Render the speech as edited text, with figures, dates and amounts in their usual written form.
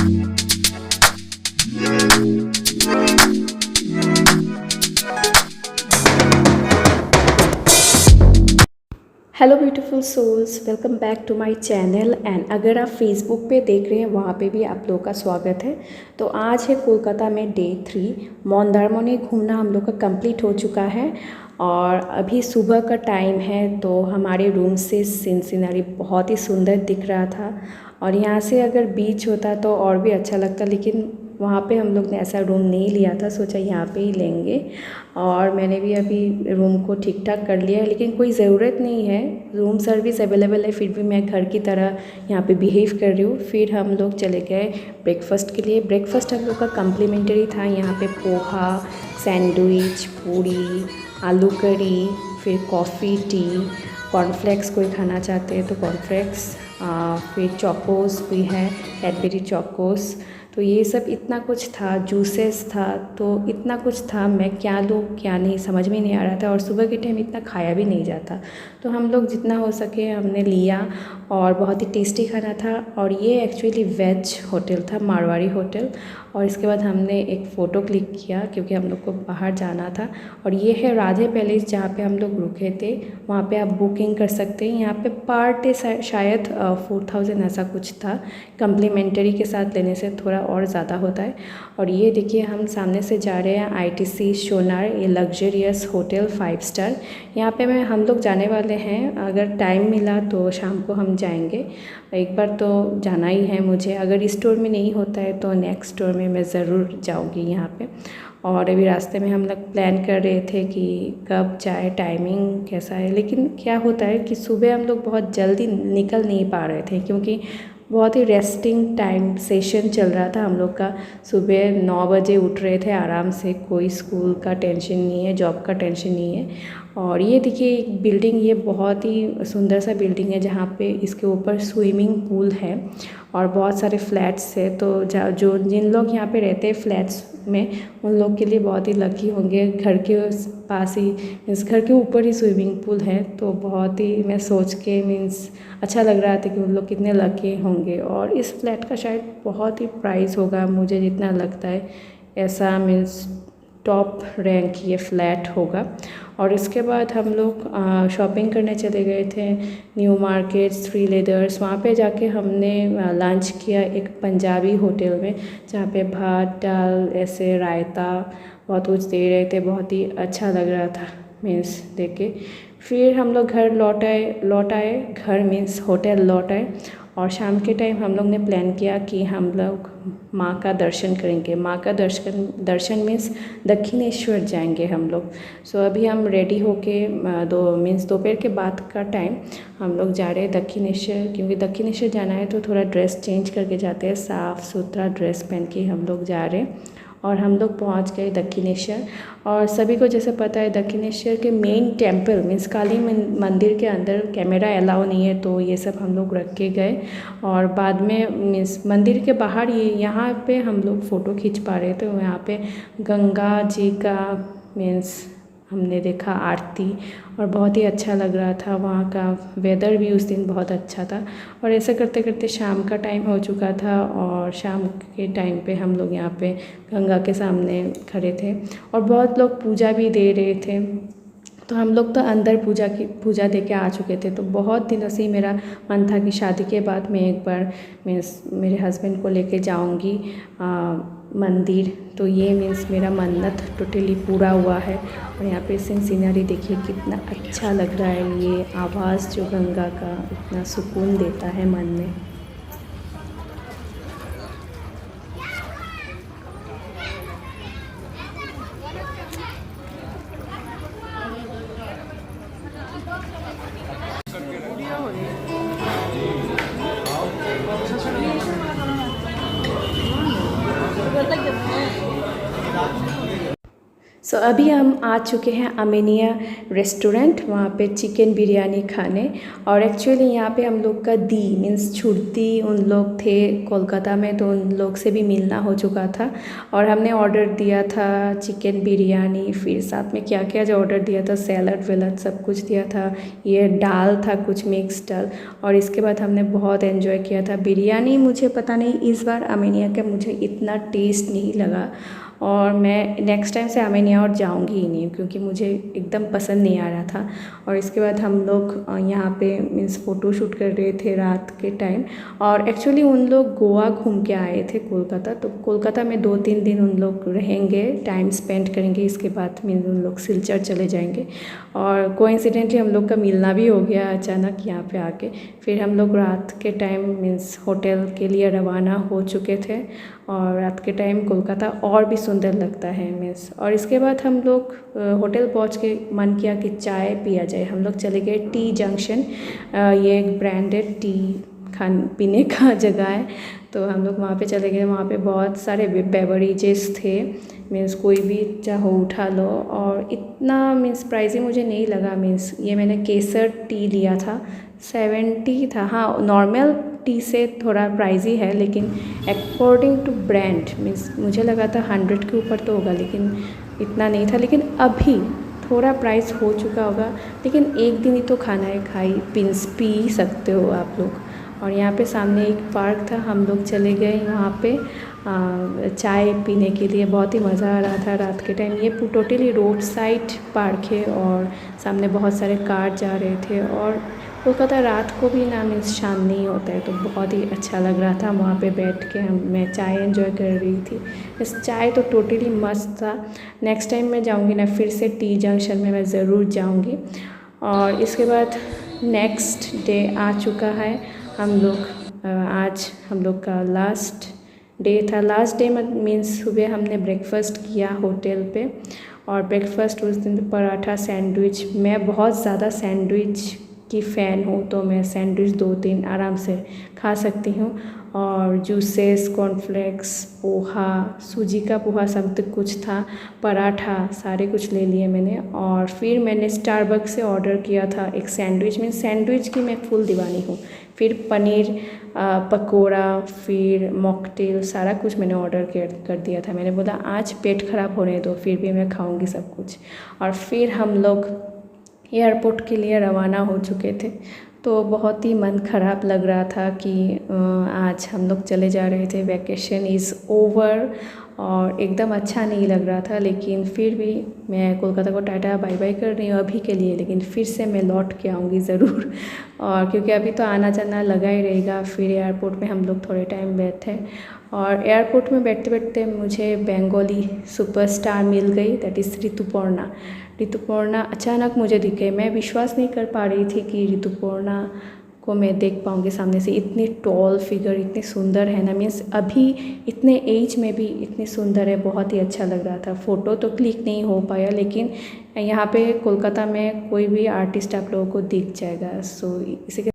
Hello beautiful souls, welcome back to my channel. And अगर आप Facebook पे देख रहे हैं वहाँ पे भी आप लोग का स्वागत है। तो आज है कोलकाता में डे 3। मंदारमनी घूमना हम लोग का कंप्लीट हो चुका है और अभी सुबह का टाइम है। तो हमारे रूम से सीनरी बहुत ही सुंदर दिख रहा था और यहाँ से अगर बीच होता तो और भी अच्छा लगता, लेकिन वहाँ पे हम लोग ने ऐसा रूम नहीं लिया था, सोचा यहाँ पे ही लेंगे। और मैंने भी अभी रूम को ठीक ठाक कर लिया है, लेकिन कोई ज़रूरत नहीं है, रूम सर्विस अवेलेबल है, फिर भी मैं घर की तरह यहाँ पे बिहेव कर रही हूँ। फिर हम लोग चले गए ब्रेकफास्ट के लिए। ब्रेकफास्ट हम लोग का कम्प्लीमेंट्री था। यहाँ पे पोहा, सैंडविच, पूड़ी, आलू करी, फिर कॉफ़ी, टी, कॉर्नफ्लेक्स कोई खाना चाहते हैं तो कॉर्नफ्लेक्स, फिर चोकोस भी है, कैडबरी चोकोस। तो ये सब इतना कुछ था, जूसेस था, तो इतना कुछ था, मैं क्या लूँ क्या नहीं समझ में नहीं आ रहा था। और सुबह के टाइम इतना खाया भी नहीं जाता, तो हम लोग जितना हो सके हमने लिया और बहुत ही टेस्टी खाना था। और ये एक्चुअली वेज होटल था, मारवाड़ी होटल। और इसके बाद हमने एक फ़ोटो क्लिक किया क्योंकि हम लोग को बाहर जाना था। और ये है राधे पैलेस जहाँ पे हम लोग रुके थे, वहाँ पे आप बुकिंग कर सकते हैं। यहाँ पे पर डे शायद 4000 ऐसा कुछ था, कम्प्लीमेंट्री के साथ लेने से थोड़ा और ज़्यादा होता है। और ये देखिए हम सामने से जा रहे हैं ITC सोनार, ये लग्जरियस होटल 5 स्टार। यहाँ पे हम लोग जाने वाले हैं, अगर टाइम मिला तो शाम को हम जाएंगे। एक बार तो जाना ही है मुझे, अगर इस स्टोर में नहीं होता है तो नेक्स्ट स्टोर में मैं ज़रूर जाऊँगी यहाँ पे। और अभी रास्ते में हम लोग प्लान कर रहे थे कि कब जाए, टाइमिंग कैसा है। लेकिन क्या होता है कि सुबह हम लोग बहुत जल्दी निकल नहीं पा रहे थे क्योंकि बहुत ही रेस्टिंग टाइम सेशन चल रहा था हम लोग का। सुबह 9 बजे उठ रहे थे आराम से, कोई स्कूल का टेंशन नहीं है, जॉब का टेंशन नहीं है। और ये देखिए एक बिल्डिंग, ये बहुत ही सुंदर सा बिल्डिंग है जहाँ पे इसके ऊपर स्विमिंग पूल है और बहुत सारे फ्लैट्स है। तो जो जिन लोग यहाँ पे रहते हैं फ्लैट्स में, उन लोग के लिए बहुत ही लकी होंगे, घर के पास ही, इस घर के ऊपर ही स्विमिंग पूल है। तो बहुत ही मैं सोच के मीन्स अच्छा लग रहा था कि उन लोग कितने लकी होंगे। और इस फ्लैट का शायद बहुत ही प्राइस होगा, मुझे जितना लगता है ऐसा, मीन्स टॉप रैंक ये फ्लैट होगा। और इसके बाद हम लोग शॉपिंग करने चले गए थे न्यू मार्केट, थ्री लेदर्स। वहाँ पे जाके हमने लंच किया एक पंजाबी होटल में, जहाँ पे भात दाल ऐसे रायता बहुत कुछ दे रहे थे, बहुत ही अच्छा लग रहा था मीन्स देख के। फिर हम लोग घर लौट आए घर मीन्स होटल लौट आए। और शाम के टाइम हम लोग ने प्लान किया कि हम लोग माँ का दर्शन करेंगे। माँ का दर्शन मीन्स दक्षिणेश्वर जाएंगे हम लोग। सो अभी हम रेडी होके दोपहर के बाद का टाइम हम लोग जा रहे हैं दक्षिणेश्वर, क्योंकि दक्षिणेश्वर जाना है तो थोड़ा ड्रेस चेंज करके जाते हैं, साफ़ सुथरा ड्रेस पहन के हम लोग जा रहे हैं। और हम लोग पहुंच गए दक्षिणेश्वर। और सभी को जैसे पता है दक्षिणेश्वर के मेन टेंपल मीन्स काली मंदिर के अंदर कैमरा अलाउ नहीं है, तो ये सब हम लोग रख के गए। और बाद में मीन्स मंदिर के बाहर यहाँ पे हम लोग फ़ोटो खींच पा रहे थे। यहाँ पे गंगा जी का मीन्स हमने देखा आरती और बहुत ही अच्छा लग रहा था। वहाँ का वेदर भी उस दिन बहुत अच्छा था। और ऐसे करते करते शाम का टाइम हो चुका था और शाम के टाइम पे हम लोग यहाँ पे गंगा के सामने खड़े थे और बहुत लोग पूजा भी दे रहे थे। तो हम लोग तो अंदर पूजा दे के आ चुके थे। तो बहुत दिनों से ही मेरा मन था कि शादी के बाद मैं एक बार मेरे हस्बैंड को लेके जाऊंगी मंदिर। तो ये मीन्स मेरा मन्नत टोटली पूरा हुआ है। और यहाँ पे सीनरी देखिए कितना अच्छा लग रहा है, ये आवाज़ जो गंगा का इतना सुकून देता है मन में। सो अभी हम आ चुके हैं अमीनिया रेस्टोरेंट, वहाँ पे चिकन बिरयानी खाने। और एक्चुअली यहाँ पे हम लोग का दी मीन्स छुट्टी उन लोग थे कोलकाता में, तो उन लोग से भी मिलना हो चुका था। और हमने ऑर्डर दिया था चिकन बिरयानी, फिर साथ में क्या क्या जो ऑर्डर दिया था, सैलड वैलड सब कुछ दिया था, ये दाल था कुछ मिक्स दाल। और इसके बाद हमने बहुत एंजॉय किया था। बिरयानी मुझे पता नहीं इस बार अमीनिया का मुझे इतना टेस्ट नहीं लगा, और मैं नेक्स्ट टाइम से अमीनिया और जाऊंगी ही नहीं, क्योंकि मुझे एकदम पसंद नहीं आ रहा था। और इसके बाद हम लोग यहाँ पे मीन्स फ़ोटो शूट कर रहे थे रात के टाइम। और एक्चुअली उन लोग गोवा घूम के आए थे कोलकाता, तो कोलकाता में 2-3 दिन उन लोग रहेंगे, टाइम स्पेंड करेंगे। इसके बाद मीन्स उन लोग सिलचर चले जाएंगे। और कोइंसिडेंटली हम लोग का मिलना भी हो गया अचानक यहाँ पे आके। फिर हम लोग रात के टाइम मीन्स होटल के लिए रवाना हो चुके थे। और रात के टाइम कोलकाता और भी सुंदर लगता है मीन्स। और इसके बाद हम लोग होटल पहुंच के मन किया कि चाय पिया जाए। हम लोग चले गए टी जंक्शन, ये एक ब्रांडेड टी खान पीने का जगह है, तो हम लोग वहाँ पे चले गए। वहाँ पे बहुत सारे बेवरेजेस थे, मीन्स कोई भी चाहो उठा लो। और इतना मीन्स प्राइसी मुझे नहीं लगा। मीन्स ये मैंने केसर टी लिया था, 70 था। हाँ, नॉर्मल टी से थोड़ा प्राइसी है, लेकिन अकॉर्डिंग टू ब्रांड मीन्स मुझे लगा था 100 के ऊपर तो होगा, लेकिन इतना नहीं था। लेकिन अभी थोड़ा प्राइस हो चुका होगा, लेकिन एक दिन ही तो खाना है, पी सकते हो आप लोग। और यहाँ पे सामने एक पार्क था, हम लोग चले गए वहाँ पे चाय पीने के लिए। बहुत ही मज़ा आ रहा था रात के टाइम। ये टोटली रोड साइड पार्क है, और सामने बहुत सारे कार जा रहे थे। और कोलकाता रात को भी ना मीन्स शाम नहीं होता है, तो बहुत ही अच्छा लग रहा था वहाँ पे बैठ के। मैं चाय एंजॉय कर रही थी। इस चाय तो टोटली मस्त था। नेक्स्ट टाइम मैं जाऊँगी ना, फिर से टी जंक्शन में मैं ज़रूर जाऊँगी। और इसके बाद नेक्स्ट डे आ चुका है। आज हम लोग का लास्ट डे था। लास्ट डे मीन्स सुबह हमने ब्रेकफास्ट किया होटल पे। और ब्रेकफास्ट उस दिन पराठा सैंडविच, मैं बहुत ज़्यादा सैंडविच की फ़ैन हूँ, तो मैं सैंडविच 2-3 आराम से खा सकती हूँ। और जूसेस, कॉर्नफ्लेक्स, पोहा, सूजी का पोहा सब कुछ था, पराठा सारे कुछ ले लिए मैंने। और फिर मैंने स्टारबक्स से ऑर्डर किया था एक सैंडविच। मीन्स सैंडविच की मैं फुल दीवानी हूँ। फिर पनीर पकोड़ा, फिर मॉकटेल, सारा कुछ मैंने ऑर्डर कर दिया था। मैंने बोला आज पेट ख़राब होने दो, फिर भी मैं खाऊंगी सब कुछ। और फिर हम लोग एयरपोर्ट के लिए रवाना हो चुके थे। तो बहुत ही मन ख़राब लग रहा था कि आज हम लोग चले जा रहे थे, वैकेशन इज़ ओवर, और एकदम अच्छा नहीं लग रहा था। लेकिन फिर भी मैं कोलकाता को टाटा बाय बाय कर रही हूँ अभी के लिए, लेकिन फिर से मैं लौट के आऊँगी ज़रूर। और क्योंकि अभी तो आना जाना लगा ही रहेगा। फिर एयरपोर्ट में हम लोग थोड़े टाइम बैठे, और एयरपोर्ट में बैठते बैठते मुझे बंगाली सुपरस्टार मिल गई, दैट इज़ ऋतुपर्णा। ऋतुपर्णा अचानक मुझे दिख गई। मैं विश्वास नहीं कर पा रही थी कि ऋतुपर्णा को मैं देख पाऊँगी सामने से। इतनी टॉल फिगर, इतनी सुंदर है ना, मीन्स अभी इतने एज में भी इतनी सुंदर है। बहुत ही अच्छा लग रहा था। फ़ोटो तो क्लिक नहीं हो पाया, लेकिन यहाँ पे कोलकाता में कोई भी आर्टिस्ट आप लोगों को दिख जाएगा। सो इसी के